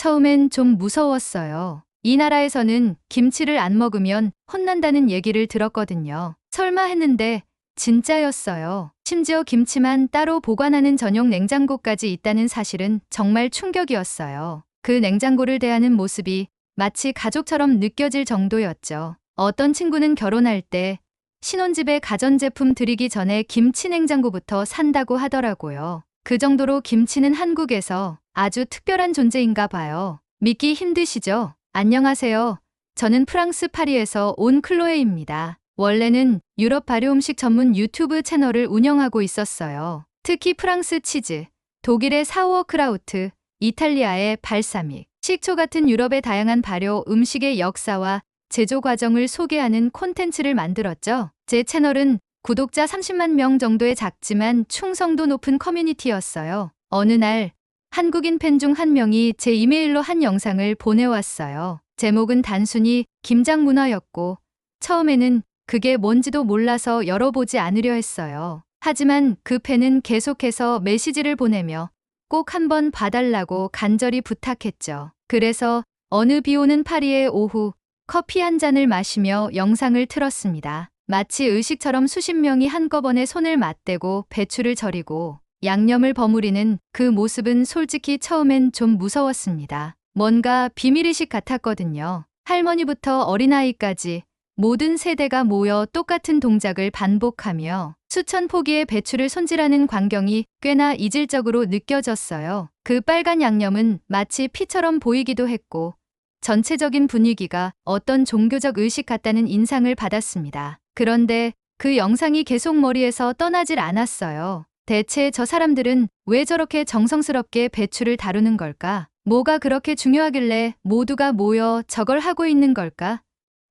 처음엔 좀 무서웠어요. 이 나라에서는 김치를 안 먹으면 혼난다는 얘기를 들었거든요. 설마 했는데 진짜였어요. 심지어 김치만 따로 보관하는 전용 냉장고까지 있다는 사실은 정말 충격이었어요. 그 냉장고를 대하는 모습이 마치 가족처럼 느껴질 정도였죠. 어떤 친구는 결혼할 때 신혼집에 가전제품 들이기 전에 김치 냉장고부터 산다고 하더라고요. 그 정도로 김치는 한국에서 아주 특별한 존재인가 봐요. 믿기 힘드시죠? 안녕하세요. 저는 프랑스 파리에서 온 클로에입니다. 원래는 유럽 발효 음식 전문 유튜브 채널을 운영하고 있었어요. 특히 프랑스 치즈, 독일의 사우어크라우트, 이탈리아의 발사믹, 식초 같은 유럽의 다양한 발효 음식의 역사와 제조 과정을 소개하는 콘텐츠를 만들었죠. 제 채널은 구독자 30만 명 정도의 작지만 충성도 높은 커뮤니티였어요. 어느 날 한국인 팬 중 한 명이 제 이메일로 한 영상을 보내왔어요. 제목은 단순히 김장 문화였고 처음에는 그게 뭔지도 몰라서 열어보지 않으려 했어요. 하지만 그 팬은 계속해서 메시지를 보내며 꼭 한번 봐달라고 간절히 부탁했죠. 그래서 어느 비 오는 파리의 오후 커피 한 잔을 마시며 영상을 틀었습니다. 마치 의식처럼 수십 명이 한꺼번에 손을 맞대고 배추를 절이고 양념을 버무리는 그 모습은 솔직히 처음엔 좀 무서웠습니다. 뭔가 비밀의식 같았거든요. 할머니부터 어린아이까지 모든 세대가 모여 똑같은 동작을 반복하며 수천 포기의 배추를 손질하는 광경이 꽤나 이질적으로 느껴졌어요. 그 빨간 양념은 마치 피처럼 보이기도 했고 전체적인 분위기가 어떤 종교적 의식 같다는 인상을 받았습니다. 그런데 그 영상이 계속 머리에서 떠나질 않았어요. 대체 저 사람들은 왜 저렇게 정성스럽게 배추를 다루는 걸까? 뭐가 그렇게 중요하길래 모두가 모여 저걸 하고 있는 걸까?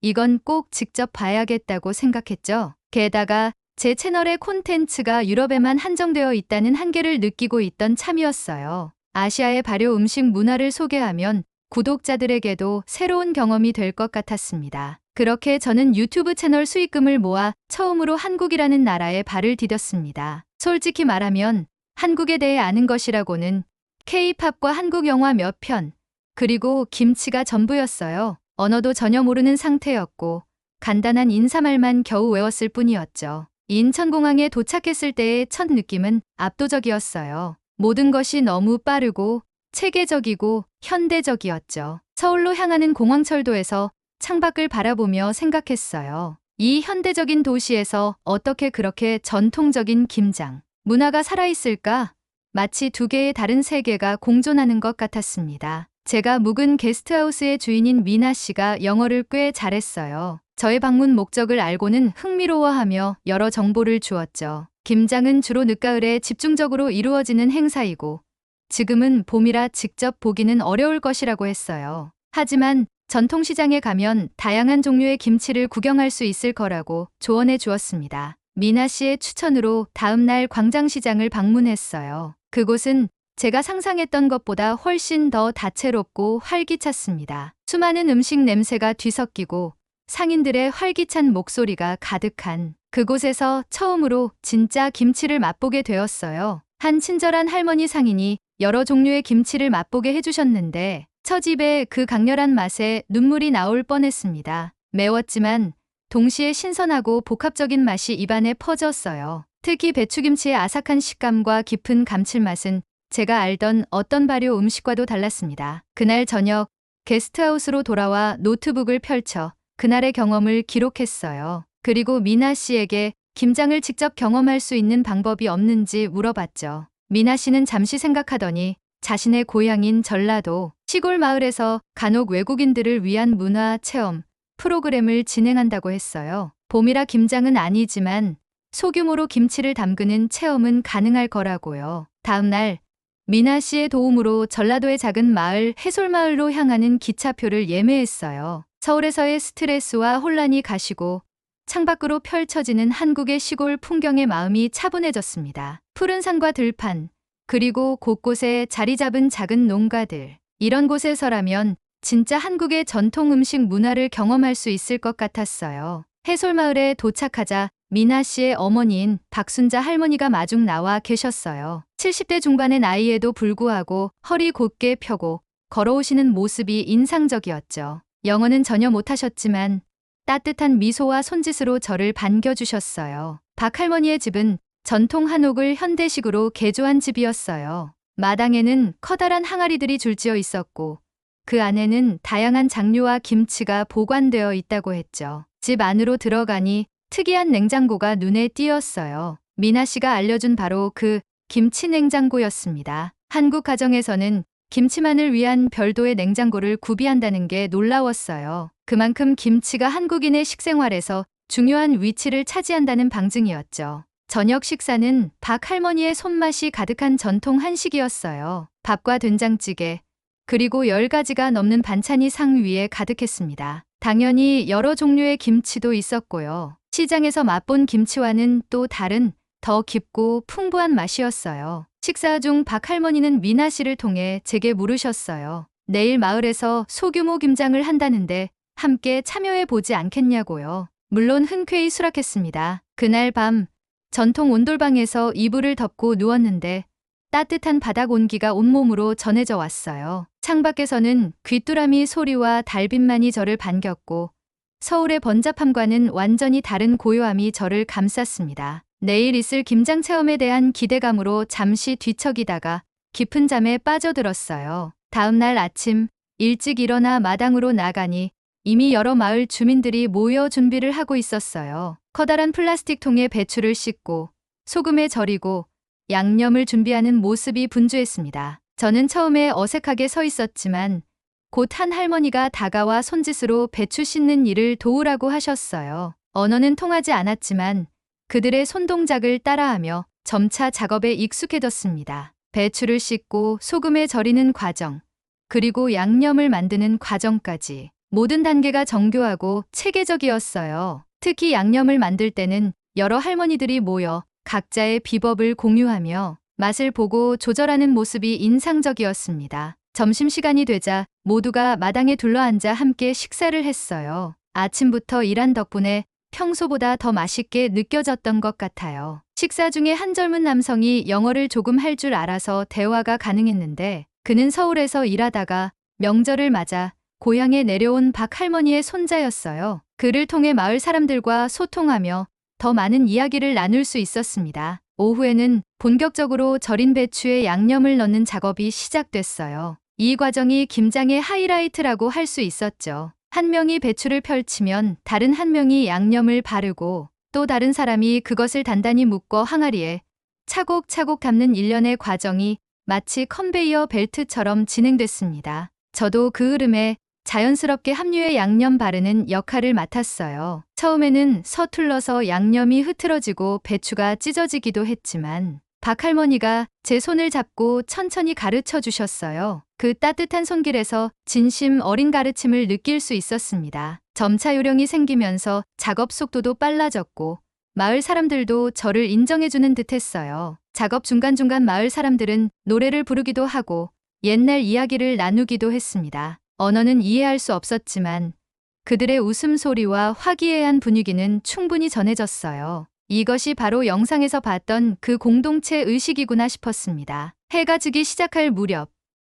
이건 꼭 직접 봐야겠다고 생각했죠. 게다가 제 채널의 콘텐츠가 유럽에만 한정되어 있다는 한계를 느끼고 있던 참이었어요. 아시아의 발효 음식 문화를 소개하면 구독자들에게도 새로운 경험이 될 것 같았습니다. 그렇게 저는 유튜브 채널 수익금을 모아 처음으로 한국이라는 나라에 발을 디뎠습니다. 솔직히 말하면 한국에 대해 아는 것이라고는 K-팝과 한국 영화 몇 편, 그리고 김치가 전부였어요. 언어도 전혀 모르는 상태였고 간단한 인사말만 겨우 외웠을 뿐이었죠. 인천공항에 도착했을 때의 첫 느낌은 압도적이었어요. 모든 것이 너무 빠르고 체계적이고 현대적이었죠. 서울로 향하는 공항철도에서 창밖을 바라보며 생각했어요. 이 현대적인 도시에서 어떻게 그렇게 전통적인 김장 문화가 살아있을까? 마치 두 개의 다른 세계가 공존하는 것 같았습니다. 제가 묵은 게스트하우스의 주인인 미나 씨가 영어를 꽤 잘했어요. 저의 방문 목적을 알고는 흥미로워하며 여러 정보를 주었죠. 김장은 주로 늦가을에 집중적으로 이루어지는 행사이고 지금은 봄이라 직접 보기는 어려울 것이라고 했어요. 하지만 전통시장에 가면 다양한 종류의 김치를 구경할 수 있을 거라고 조언해 주었습니다. 미나 씨의 추천으로 다음날 광장시장을 방문했어요. 그곳은 제가 상상했던 것보다 훨씬 더 다채롭고 활기찼습니다. 수많은 음식 냄새가 뒤섞이고 상인들의 활기찬 목소리가 가득한 그곳에서 처음으로 진짜 김치를 맛보게 되었어요. 한 친절한 할머니 상인이 여러 종류의 김치를 맛보게 해주셨는데 처집의 그 강렬한 맛에 눈물이 나올 뻔했습니다. 매웠지만 동시에 신선하고 복합적인 맛이 입안에 퍼졌어요. 특히 배추김치의 아삭한 식감과 깊은 감칠맛은 제가 알던 어떤 발효 음식과도 달랐습니다. 그날 저녁 게스트하우스로 돌아와 노트북을 펼쳐 그날의 경험을 기록했어요. 그리고 미나 씨에게 김장을 직접 경험할 수 있는 방법이 없는지 물어봤죠. 미나 씨는 잠시 생각하더니 자신의 고향인 전라도 시골 마을에서 간혹 외국인들을 위한 문화 체험 프로그램을 진행한다고 했어요. 봄이라 김장은 아니지만 소규모로 김치를 담그는 체험은 가능할 거라고요. 다음 날 미나 씨의 도움으로 전라도의 작은 마을 해솔마을로 향하는 기차표를 예매했어요. 서울에서의 스트레스와 혼란이 가시고 창밖으로 펼쳐지는 한국의 시골 풍경에 마음이 차분해졌습니다. 푸른 산과 들판, 그리고 곳곳에 자리 잡은 작은 농가들. 이런 곳에서라면 진짜 한국의 전통 음식 문화를 경험할 수 있을 것 같았어요. 해솔마을에 도착하자 미나 씨의 어머니인 박순자 할머니가 마중 나와 계셨어요. 70대 중반의 나이에도 불구하고 허리 곧게 펴고 걸어오시는 모습이 인상적이었죠. 영어는 전혀 못하셨지만 따뜻한 미소와 손짓으로 저를 반겨주셨어요. 박할머니의 집은 전통 한옥을 현대식으로 개조한 집이었어요. 마당에는 커다란 항아리들이 줄지어 있었고 그 안에는 다양한 장류와 김치가 보관되어 있다고 했죠. 집 안으로 들어가니 특이한 냉장고가 눈에 띄었어요. 미나 씨가 알려준 바로 그 김치 냉장고였습니다. 한국 가정에서는 김치만을 위한 별도의 냉장고를 구비한다는 게 놀라웠어요. 그만큼 김치가 한국인의 식생활에서 중요한 위치를 차지한다는 방증이었죠. 저녁 식사는 박 할머니의 손맛이 가득한 전통 한식이었어요. 밥과 된장찌개, 그리고 10가지가 넘는 반찬이 상 위에 가득했습니다. 당연히 여러 종류의 김치도 있었고요. 시장에서 맛본 김치와는 또 다른 더 깊고 풍부한 맛이었어요. 식사 중 박 할머니는 미나 씨를 통해 제게 물으셨어요. 내일 마을에서 소규모 김장을 한다는데 함께 참여해 보지 않겠냐고요. 물론 흔쾌히 수락했습니다. 그날 밤 전통 온돌방에서 이불을 덮고 누웠는데 따뜻한 바닥 온기가 온몸으로 전해져 왔어요. 창밖에서는 귀뚜라미 소리와 달빛만이 저를 반겼고 서울의 번잡함과는 완전히 다른 고요함이 저를 감쌌습니다. 내일 있을 김장 체험에 대한 기대감으로 잠시 뒤척이다가 깊은 잠에 빠져들었어요. 다음 날 아침 일찍 일어나 마당으로 나가니 이미 여러 마을 주민들이 모여 준비를 하고 있었어요. 커다란 플라스틱 통에 배추를 씻고 소금에 절이고 양념을 준비하는 모습이 분주했습니다. 저는 처음에 어색하게 서 있었지만 곧 한 할머니가 다가와 손짓으로 배추 씻는 일을 도우라고 하셨어요. 언어는 통하지 않았지만 그들의 손동작을 따라하며 점차 작업에 익숙해졌습니다. 배추를 씻고 소금에 절이는 과정, 그리고 양념을 만드는 과정까지 모든 단계가 정교하고 체계적이었어요. 특히 양념을 만들 때는 여러 할머니들이 모여 각자의 비법을 공유하며 맛을 보고 조절하는 모습이 인상적이었습니다. 점심시간이 되자 모두가 마당에 둘러앉아 함께 식사를 했어요. 아침부터 일한 덕분에 평소보다 더 맛있게 느껴졌던 것 같아요. 식사 중에 한 젊은 남성이 영어를 조금 할 줄 알아서 대화가 가능했는데 그는 서울에서 일하다가 명절을 맞아 고향에 내려온 박 할머니의 손자였어요. 그를 통해 마을 사람들과 소통하며 더 많은 이야기를 나눌 수 있었습니다. 오후에는 본격적으로 절인 배추에 양념을 넣는 작업이 시작됐어요. 이 과정이 김장의 하이라이트라고 할 수 있었죠. 한 명이 배추를 펼치면 다른 한 명이 양념을 바르고 또 다른 사람이 그것을 단단히 묶어 항아리에 차곡차곡 담는 일련의 과정이 마치 컨베이어 벨트처럼 진행됐습니다. 저도 그 흐름에 자연스럽게 합류해 양념 바르는 역할을 맡았어요. 처음에는 서툴러서 양념이 흐트러지고 배추가 찢어지기도 했지만 박 할머니가 제 손을 잡고 천천히 가르쳐 주셨어요. 그 따뜻한 손길에서 진심 어린 가르침을 느낄 수 있었습니다. 점차 요령이 생기면서 작업 속도도 빨라졌고 마을 사람들도 저를 인정해주는 듯했어요. 작업 중간중간 마을 사람들은 노래를 부르기도 하고 옛날 이야기를 나누기도 했습니다. 언어는 이해할 수 없었지만 그들의 웃음소리와 화기애애한 분위기는 충분히 전해졌어요. 이것이 바로 영상에서 봤던 그 공동체 의식이구나 싶었습니다. 해가 지기 시작할 무렵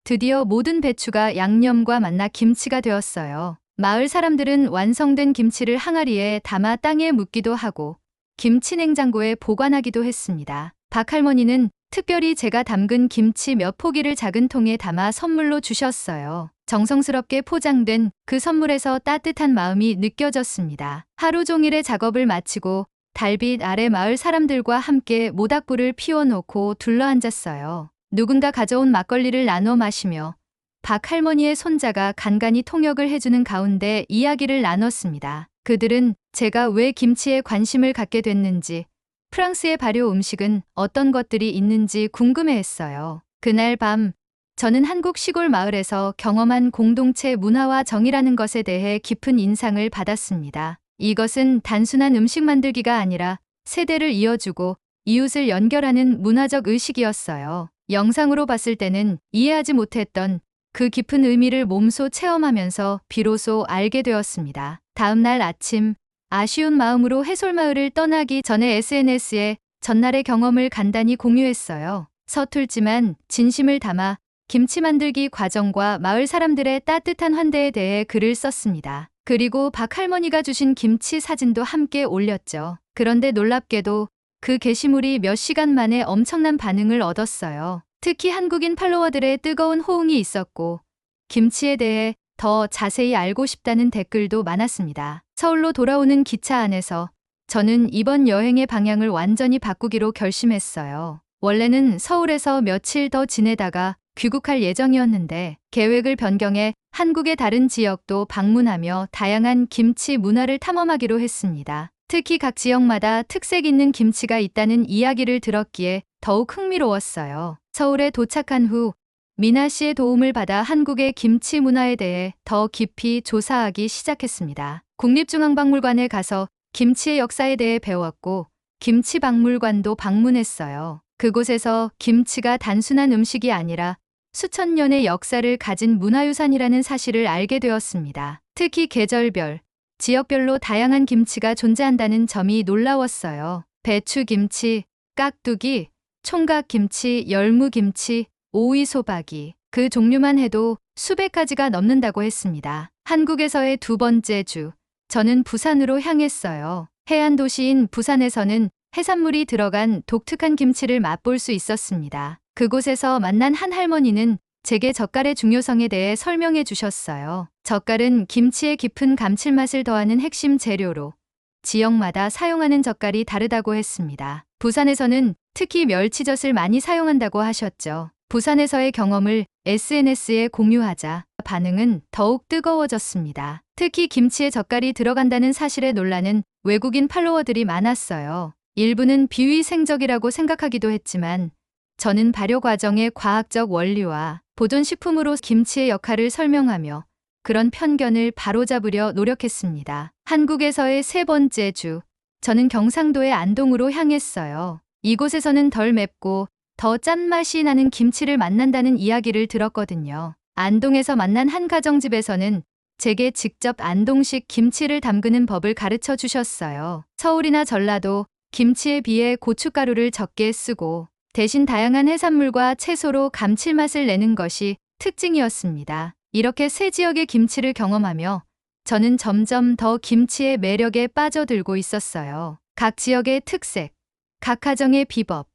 드디어 모든 배추가 양념과 만나 김치가 되었어요. 마을 사람들은 완성된 김치를 항아리에 담아 땅에 묻기도 하고 김치 냉장고에 보관하기도 했습니다. 박 할머니는 특별히 제가 담근 김치 몇 포기를 작은 통에 담아 선물로 주셨어요. 정성스럽게 포장된 그 선물에서 따뜻한 마음이 느껴졌습니다. 하루 종일의 작업을 마치고 달빛 아래 마을 사람들과 함께 모닥불을 피워놓고 둘러앉았어요. 누군가 가져온 막걸리를 나눠 마시며 박 할머니의 손자가 간간히 통역을 해주는 가운데 이야기를 나눴습니다. 그들은 제가 왜 김치에 관심을 갖게 됐는지, 프랑스의 발효 음식은 어떤 것들이 있는지 궁금해했어요. 그날 밤 저는 한국 시골 마을에서 경험한 공동체 문화와 정이라는 것에 대해 깊은 인상을 받았습니다. 이것은 단순한 음식 만들기가 아니라 세대를 이어주고 이웃을 연결하는 문화적 의식이었어요. 영상으로 봤을 때는 이해하지 못했던 그 깊은 의미를 몸소 체험하면서 비로소 알게 되었습니다. 다음 날 아침 아쉬운 마음으로 해솔마을을 떠나기 전에 SNS에 전날의 경험을 간단히 공유했어요. 서툴지만 진심을 담아 김치 만들기 과정과 마을 사람들의 따뜻한 환대에 대해 글을 썼습니다. 그리고 박 할머니가 주신 김치 사진도 함께 올렸죠. 그런데 놀랍게도 그 게시물이 몇 시간 만에 엄청난 반응을 얻었어요. 특히 한국인 팔로워들의 뜨거운 호응이 있었고 김치에 대해 더 자세히 알고 싶다는 댓글도 많았습니다. 서울로 돌아오는 기차 안에서 저는 이번 여행의 방향을 완전히 바꾸기로 결심했어요. 원래는 서울에서 며칠 더 지내다가 귀국할 예정이었는데 계획을 변경해 한국의 다른 지역도 방문하며 다양한 김치 문화를 탐험하기로 했습니다. 특히 각 지역마다 특색 있는 김치가 있다는 이야기를 들었기에 더욱 흥미로웠어요. 서울에 도착한 후 미나 씨의 도움을 받아 한국의 김치 문화에 대해 더 깊이 조사하기 시작했습니다. 국립중앙박물관에 가서 김치의 역사에 대해 배웠고 김치박물관도 방문했어요. 그곳에서 김치가 단순한 음식이 아니라 수천 년의 역사를 가진 문화유산이라는 사실을 알게 되었습니다. 특히 계절별, 지역별로 다양한 김치가 존재한다는 점이 놀라웠어요. 배추김치, 깍두기, 총각김치, 열무김치, 오이소박이. 그 종류만 해도 수백 가지가 넘는다고 했습니다. 한국에서의 두 번째 주, 저는 부산으로 향했어요. 해안 도시인 부산에서는 해산물이 들어간 독특한 김치를 맛볼 수 있었습니다. 그곳에서 만난 한 할머니는 제게 젓갈의 중요성에 대해 설명해 주셨어요. 젓갈은 김치의 깊은 감칠맛을 더하는 핵심 재료로 지역마다 사용하는 젓갈이 다르다고 했습니다. 부산에서는 특히 멸치젓을 많이 사용한다고 하셨죠. 부산에서의 경험을 SNS에 공유하자 반응은 더욱 뜨거워졌습니다. 특히 김치에 젓갈이 들어간다는 사실에 놀라는 외국인 팔로워들이 많았어요. 일부는 비위생적이라고 생각하기도 했지만 저는 발효 과정의 과학적 원리와 보존식품으로 김치의 역할을 설명하며 그런 편견을 바로잡으려 노력했습니다. 한국에서의 세 번째 주, 저는 경상도의 안동으로 향했어요. 이곳에서는 덜 맵고 더 짠맛이 나는 김치를 만난다는 이야기를 들었거든요. 안동에서 만난 한 가정집에서는 제게 직접 안동식 김치를 담그는 법을 가르쳐 주셨어요. 서울이나 전라도, 김치에 비해 고춧가루를 적게 쓰고 대신 다양한 해산물과 채소로 감칠맛을 내는 것이 특징이었습니다. 이렇게 세 지역의 김치를 경험하며 저는 점점 더 김치의 매력에 빠져들고 있었어요. 각 지역의 특색, 각 가정의 비법,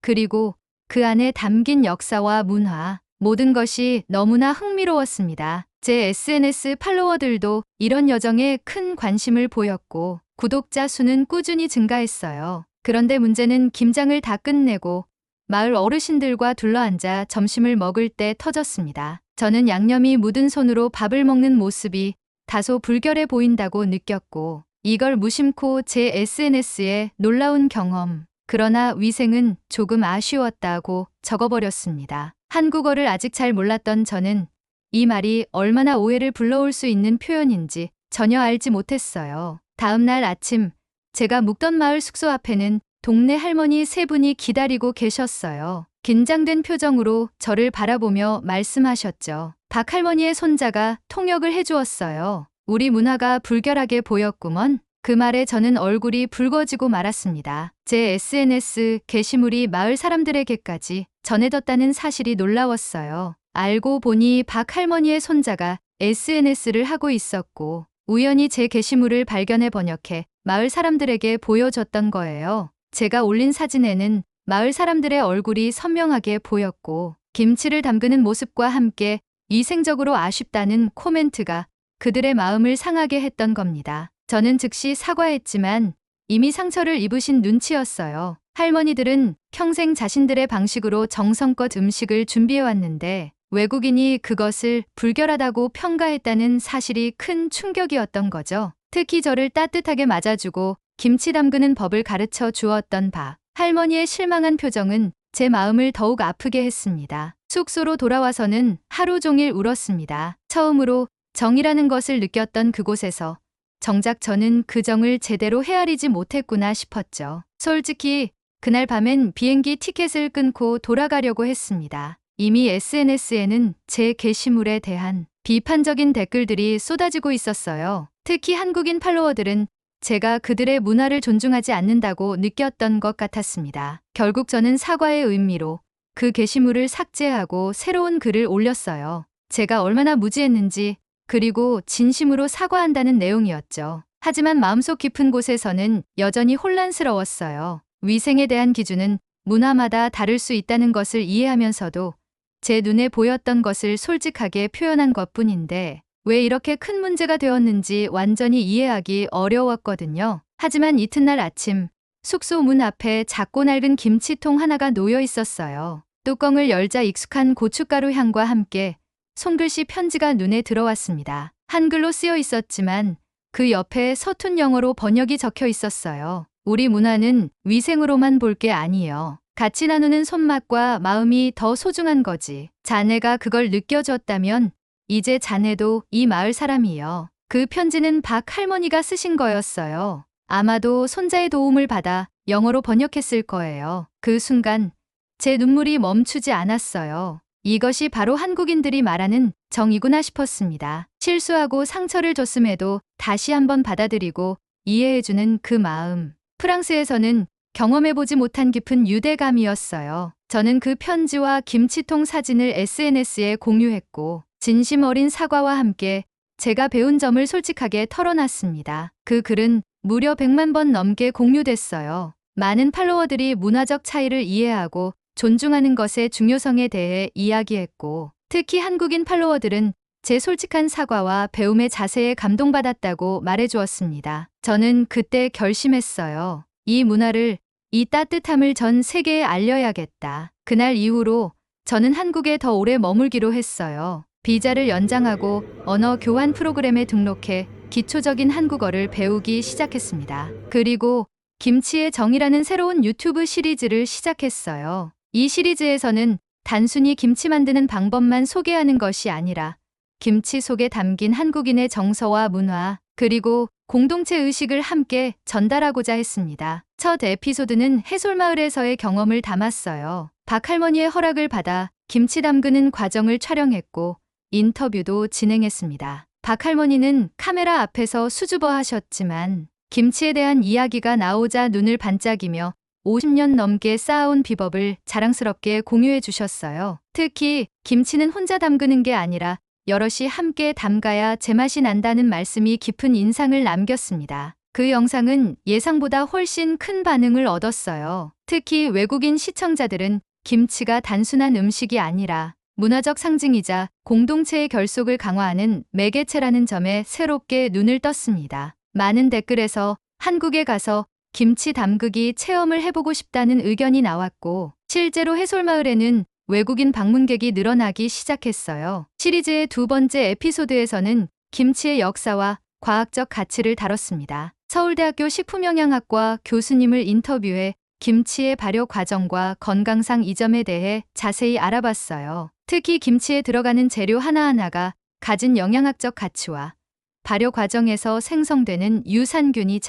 그리고 그 안에 담긴 역사와 문화, 모든 것이 너무나 흥미로웠습니다. 제 SNS 팔로워들도 이런 여정에 큰 관심을 보였고 구독자 수는 꾸준히 증가했어요. 그런데 문제는 김장을 다 끝내고 마을 어르신들과 둘러앉아 점심을 먹을 때 터졌습니다. 저는 양념이 묻은 손으로 밥을 먹는 모습이 다소 불결해 보인다고 느꼈고 이걸 무심코 제 SNS에 놀라운 경험, 그러나 위생은 조금 아쉬웠다고 적어버렸습니다. 한국어를 아직 잘 몰랐던 저는 이 말이 얼마나 오해를 불러올 수 있는 표현인지 전혀 알지 못했어요. 다음 날 아침, 제가 묵던 마을 숙소 앞에는 동네 할머니 세 분이 기다리고 계셨어요. 긴장된 표정으로 저를 바라보며 말씀하셨죠. 박 할머니의 손자가 통역을 해주었어요. 우리 문화가 불결하게 보였구먼. 그 말에 저는 얼굴이 붉어지고 말았습니다. 제 SNS 게시물이 마을 사람들에게까지 전해졌다는 사실이 놀라웠어요. 알고 보니 박 할머니의 손자가 SNS를 하고 있었고 우연히 제 게시물을 발견해 번역해 마을 사람들에게 보여줬던 거예요. 제가 올린 사진에는 마을 사람들의 얼굴이 선명하게 보였고 김치를 담그는 모습과 함께 위생적으로 아쉽다는 코멘트가 그들의 마음을 상하게 했던 겁니다. 저는 즉시 사과했지만 이미 상처를 입으신 눈치였어요. 할머니들은 평생 자신들의 방식으로 정성껏 음식을 준비해왔는데 외국인이 그것을 불결하다고 평가했다는 사실이 큰 충격이었던 거죠. 특히 저를 따뜻하게 맞아주고 김치 담그는 법을 가르쳐 주었던 박 할머니의 실망한 표정은 제 마음을 더욱 아프게 했습니다. 숙소로 돌아와서는 하루 종일 울었습니다. 처음으로 정이라는 것을 느꼈던 그곳에서 정작 저는 그 정을 제대로 헤아리지 못했구나 싶었죠. 솔직히 그날 밤엔 비행기 티켓을 끊고 돌아가려고 했습니다. 이미 SNS에는 제 게시물에 대한 비판적인 댓글들이 쏟아지고 있었어요. 특히 한국인 팔로워들은 제가 그들의 문화를 존중하지 않는다고 느꼈던 것 같았습니다. 결국 저는 사과의 의미로 그 게시물을 삭제하고 새로운 글을 올렸어요. 제가 얼마나 무지했는지, 그리고 진심으로 사과한다는 내용이었죠. 하지만 마음속 깊은 곳에서는 여전히 혼란스러웠어요. 위생에 대한 기준은 문화마다 다를 수 있다는 것을 이해하면서도 제 눈에 보였던 것을 솔직하게 표현한 것뿐인데 왜 이렇게 큰 문제가 되었는지 완전히 이해하기 어려웠거든요. 하지만 이튿날 아침 숙소 문 앞에 작고 낡은 김치통 하나가 놓여 있었어요. 뚜껑을 열자 익숙한 고춧가루 향과 함께 손글씨 편지가 눈에 들어왔습니다. 한글로 쓰여 있었지만 그 옆에 서툰 영어로 번역이 적혀 있었어요. 우리 문화는 위생으로만 볼 게 아니요. 같이 나누는 손맛과 마음이 더 소중한 거지. 자네가 그걸 느껴줬다면 이제 자네도 이 마을 사람이요. 그 편지는 박 할머니가 쓰신 거였어요. 아마도 손자의 도움을 받아 영어로 번역했을 거예요. 그 순간 제 눈물이 멈추지 않았어요. 이것이 바로 한국인들이 말하는 정이구나 싶었습니다. 실수하고 상처를 줬음에도 다시 한번 받아들이고 이해해주는 그 마음. 프랑스에서는 경험해보지 못한 깊은 유대감이었어요. 저는 그 편지와 김치통 사진을 SNS에 공유했고 진심 어린 사과와 함께 제가 배운 점을 솔직하게 털어놨습니다. 그 글은 무려 100만 번 넘게 공유됐어요. 많은 팔로워들이 문화적 차이를 이해하고 존중하는 것의 중요성에 대해 이야기했고 특히 한국인 팔로워들은 제 솔직한 사과와 배움의 자세에 감동받았다고 말해주었습니다. 저는 그때 결심했어요. 이 문화를, 이 따뜻함을 전 세계에 알려야겠다. 그날 이후로 저는 한국에 더 오래 머물기로 했어요. 비자를 연장하고 언어 교환 프로그램에 등록해 기초적인 한국어를 배우기 시작했습니다. 그리고 김치의 정이라는 새로운 유튜브 시리즈를 시작했어요. 이 시리즈에서는 단순히 김치 만드는 방법만 소개하는 것이 아니라 김치 속에 담긴 한국인의 정서와 문화, 그리고 공동체 의식을 함께 전달하고자 했습니다. 첫 에피소드는 해솔마을에서의 경험을 담았어요. 박할머니의 허락을 받아 김치 담그는 과정을 촬영했고 인터뷰도 진행했습니다. 박할머니는 카메라 앞에서 수줍어 하셨지만 김치에 대한 이야기가 나오자 눈을 반짝이며 50년 넘게 쌓아온 비법을 자랑스럽게 공유해 주셨어요. 특히 김치는 혼자 담그는 게 아니라 여럿이 함께 담가야 제맛이 난다는 말씀이 깊은 인상을 남겼습니다. 그 영상은 예상보다 훨씬 큰 반응을 얻었어요. 특히 외국인 시청자들은 김치가 단순한 음식이 아니라 문화적 상징이자 공동체의 결속을 강화하는 매개체라는 점에 새롭게 눈을 떴습니다. 많은 댓글에서 한국에 가서 김치 담그기 체험을 해보고 싶다는 의견이 나왔고 실제로 해솔마을에는 외국인 방문객이 늘어나기 시작했어요. 시리즈의 두 번째 에피소드에서는 김치의 역사와 과학적 가치를 다뤘습니다. 서울대학교 식품영양학과 교수님을 인터뷰해 김치의 발효 과정과 건강상 이점에 대해 자세히 알아봤어요. 특히 김치에 들어가는 재료 하나하나가 가진 영양학적 가치와 발효 과정에서 생성되는 유산균이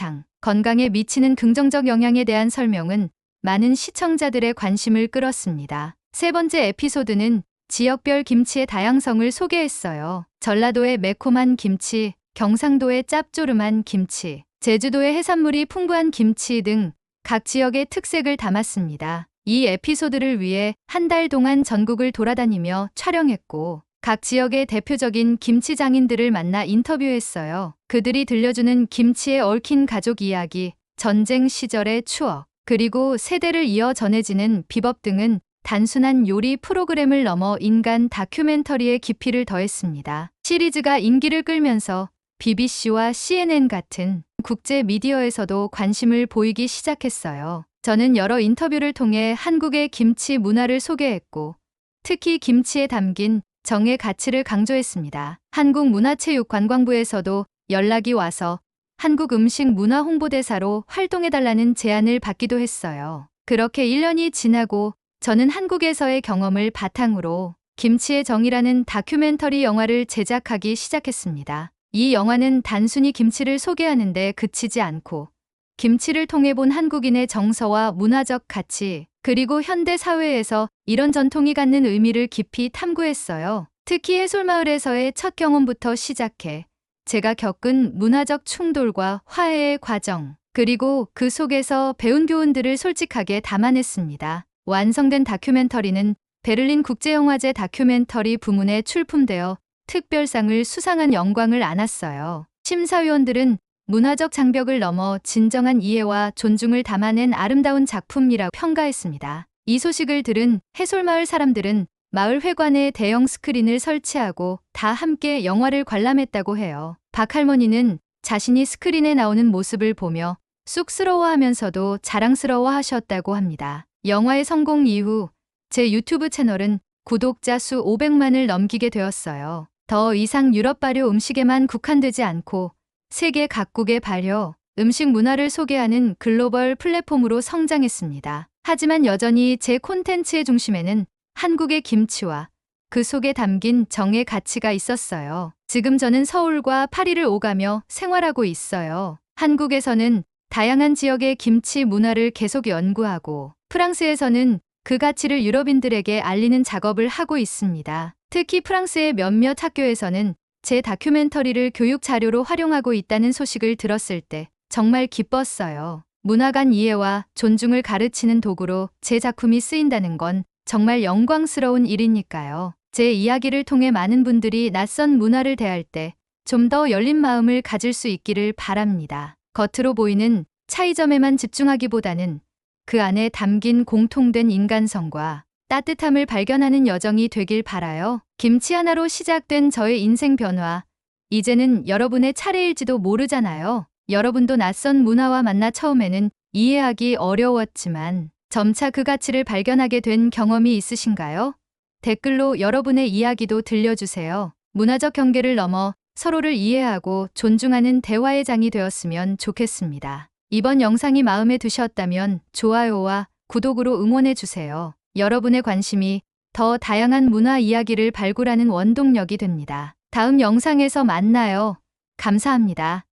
건강에 미치는 긍정적 영향에 대한 설명은 많은 시청자들의 관심을 끌었습니다. 세 번째 에피소드는 지역별 김치의 다양성을 소개했어요. 전라도의 매콤한 김치, 경상도의 짭조름한 김치, 제주도의 해산물이 풍부한 김치 등 각 지역의 특색을 담았습니다. 이 에피소드를 위해 한 달 동안 전국을 돌아다니며 촬영했고 각 지역의 대표적인 김치 장인들을 만나 인터뷰했어요. 그들이 들려주는 김치에 얽힌 가족 이야기, 전쟁 시절의 추억, 그리고 세대를 이어 전해지는 비법 등은 단순한 요리 프로그램을 넘어 인간 다큐멘터리의 깊이를 더했습니다. 시리즈가 인기를 끌면서 BBC와 CNN 같은 국제 미디어에서도 관심을 보이기 시작했어요. 저는 여러 인터뷰를 통해 한국의 김치 문화를 소개했고 특히 김치에 담긴 정의 가치를 강조했습니다. 한국문화체육관광부에서도 연락이 와서 한국 음식 문화 홍보대사로 활동해달라는 제안을 받기도 했어요. 그렇게 1년이 지나고 저는 한국에서의 경험을 바탕으로 김치의 정이라는 다큐멘터리 영화를 제작하기 시작했습니다. 이 영화는 단순히 김치를 소개하는데 그치지 않고 김치를 통해 본 한국인의 정서와 문화적 가치, 그리고 현대 사회에서 이런 전통이 갖는 의미를 깊이 탐구했어요. 특히 해솔마을에서의 첫 경험부터 시작해 제가 겪은 문화적 충돌과 화해의 과정, 그리고 그 속에서 배운 교훈들을 솔직하게 담아냈습니다. 완성된 다큐멘터리는 베를린 국제영화제 다큐멘터리 부문에 출품되어 특별상을 수상한 영광을 안았어요. 심사위원들은 문화적 장벽을 넘어 진정한 이해와 존중을 담아낸 아름다운 작품이라고 평가했습니다. 이 소식을 들은 해솔마을 사람들은 마을 회관에 대형 스크린을 설치하고 다 함께 영화를 관람했다고 해요. 박할머니는 자신이 스크린에 나오는 모습을 보며 쑥스러워하면서도 자랑스러워하셨다고 합니다. 영화의 성공 이후 제 유튜브 채널은 구독자 수 500만을 넘기게 되었어요. 더 이상 유럽 발효 음식에만 국한되지 않고 세계 각국의 발효 음식 문화를 소개하는 글로벌 플랫폼으로 성장했습니다. 하지만 여전히 제 콘텐츠의 중심에는 한국의 김치와 그 속에 담긴 정의 가치가 있었어요. 지금 저는 서울과 파리를 오가며 생활하고 있어요. 한국에서는 다양한 지역의 김치 문화를 계속 연구하고 프랑스에서는 그 가치를 유럽인들에게 알리는 작업을 하고 있습니다. 특히 프랑스의 몇몇 학교에서는 제 다큐멘터리를 교육 자료로 활용하고 있다는 소식을 들었을 때 정말 기뻤어요. 문화 간 이해와 존중을 가르치는 도구로 제 작품이 쓰인다는 건 정말 영광스러운 일이니까요. 제 이야기를 통해 많은 분들이 낯선 문화를 대할 때 좀 더 열린 마음을 가질 수 있기를 바랍니다. 겉으로 보이는 차이점에만 집중하기보다는 그 안에 담긴 공통된 인간성과 따뜻함을 발견하는 여정이 되길 바라요. 김치 하나로 시작된 저의 인생 변화. 이제는 여러분의 차례일지도 모르잖아요. 여러분도 낯선 문화와 만나 처음에는 이해하기 어려웠지만 점차 그 가치를 발견하게 된 경험이 있으신가요? 댓글로 여러분의 이야기도 들려주세요. 문화적 경계를 넘어 서로를 이해하고 존중하는 대화의 장이 되었으면 좋겠습니다. 이번 영상이 마음에 드셨다면 좋아요와 구독으로 응원해주세요. 여러분의 관심이 더 다양한 문화 이야기를 발굴하는 원동력이 됩니다. 다음 영상에서 만나요. 감사합니다.